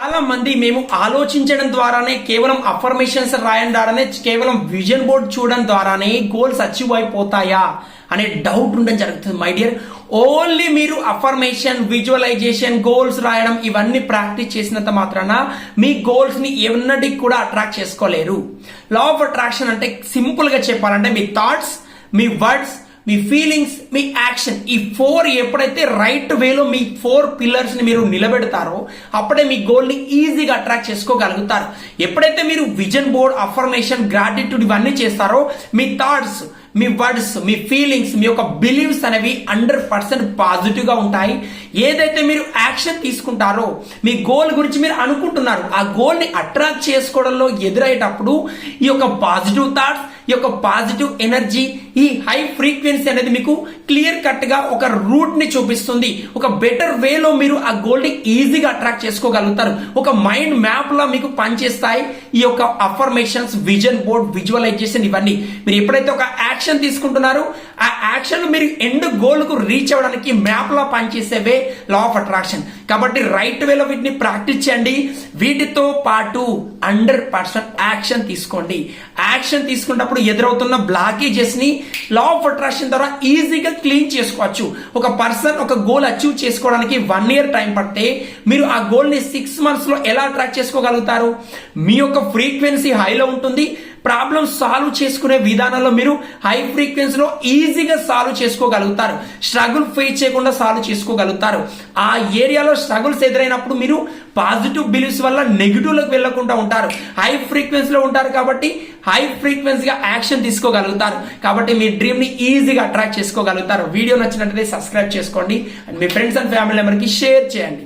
చాలా మంది మేము ఆలోచించడం ద్వారానే కేవలం అఫర్మేషన్స్ రాయడం ద్వారానే కేవలం విజన్ బోర్డ్ చూడడం ద్వారానే గోల్స్ అచీవ్ అయిపోతాయా అనే డౌట్ ఉండడం జరుగుతుంది మై డియర్. ఓన్లీ మీరు అఫర్మేషన్, విజువలైజేషన్, గోల్స్ రాయడం ఇవన్నీ ప్రాక్టీస్ చేసినంత మాత్రాన మీ గోల్స్ ని ఎన్నటికి కూడా అట్రాక్ట్ చేసుకోలేరు. లా ఆఫ్ అట్రాక్షన్ అంటే సింపుల్ గా చెప్పాలంటే మీ థాట్స్, మీ వర్డ్స్, మీ ఫీలింగ్స్, మీ యాక్షన్, ఈ 4 ఎప్పుడైతే రైట్ వేలో మీ 4 పిల్లర్స్ ని మీరు నిలబెడతారో అప్పుడే మీ గోల్ ని ఈజీగా అట్రాక్ట్ చేసుకోగలుగుతారు. ఎప్పుడైతే మీరు విజన్ బోర్డ్, అఫర్మేషన్, గ్రాటిట్యూడ్ ఇవన్నీ చేస్తారో మీ థాట్స్, మీ వర్డ్స్, మీ ఫీలింగ్స్, మీ యొక్క బిలీవ్స్ అనేవి 100% పాజిటివ్ గా ఉంటాయి. ఏదైతే మీరు యాక్షన్ తీసుకుంటారో మీ గోల్ గురించి మీరు అనుకుంటున్నారు, ఆ గోల్ ని అట్రాక్ట్ చేసుకోవడంలో ఎదురయ్యేటప్పుడు ఈ యొక్క పాజిటివ్ థాట్స్, ఈ యొక్క పాజిటివ్ ఎనర్జీ, ఈ హై ఫ్రీక్వెన్సీ అనేది మీకు క్లియర్ కట్ గా ఒక రూట్ ని చూపిస్తుంది. ఒక బెటర్ వేలో మీరు ఆ గోల్ ని ఈజీగా అట్రాక్ట్ చేసుకోగలుగుతారు. ఒక మైండ్ మ్యాప్ లా మీకు పనిచేస్తాయి ఈ యొక్క అఫర్మేషన్స్, విజన్ బోర్డ్, విజువలైజేషన్ ఇవన్నీ. మీరు ఎప్పుడైతే ఒక యాక్షన్ తీసుకుంటున్నారో ఆ యాక్షన్ మీరు ఎండ్ గోల్ కు రీచ్ అవ్వడానికి మ్యాప్ లా పనిచేసేవే లా ఆఫ్ అట్రాక్షన్. కాబట్టి రైట్ వేలో వీటిని ప్రాక్టీస్ చేయండి. వీటితో పాటు 100% యాక్షన్ తీసుకోండి. యాక్షన్ తీసుకున్నప్పుడు ఎదురవుతున్న బ్లాకేజెస్ ని లా ఆఫ్ అట్రాక్షన్ ద్వారా ఈజీగా క్లీన్ చేసుకోవచ్చు. ఒక పర్సన్ ఒక గోల్ అచీవ్ చేసుకోవడానికి 1 year టైం పడితే మీరు ఆ గోల్ ని 6 months లో ఎలా అట్రాక్ట్ చేసుకోగలుగుతారు? మీ యొక్క ఫ్రీక్వెన్సీ హైలో ఉంటుంది. ప్రాబ్లమ్ సాల్వ్ చేసుకునే విధానంలో మీరు హై ఫ్రీక్వెన్సీలో ఈజీగా సాల్వ్ చేసుకోగలుగుతారు. స్ట్రగుల్ ఫేస్ చేయకుండా సాల్వ్ చేసుకోగలుగుతారు. ఆ ఏరియాలో స్ట్రగుల్స్ ఎదురైనప్పుడు మీరు పాజిటివ్ బిలీఫ్స్ వల్ల నెగిటివ్ లోకి వెళ్లకుండా ఉంటారు. హై ఫ్రీక్వెన్సీలో ఉంటారు కాబట్టి హై ఫ్రీక్వెన్సీగా యాక్షన్ తీసుకోగలుగుతారు. కాబట్టి మీ డ్రీమ్ ని ఈజీగా అట్రాక్ట్ చేసుకోగలుగుతారు. వీడియో నచ్చినట్లయితే సబ్స్క్రైబ్ చేసుకోండి అండ్ మీ ఫ్రెండ్స్ అండ్ ఫ్యామిలీ మెంబర్కి షేర్ చేయండి.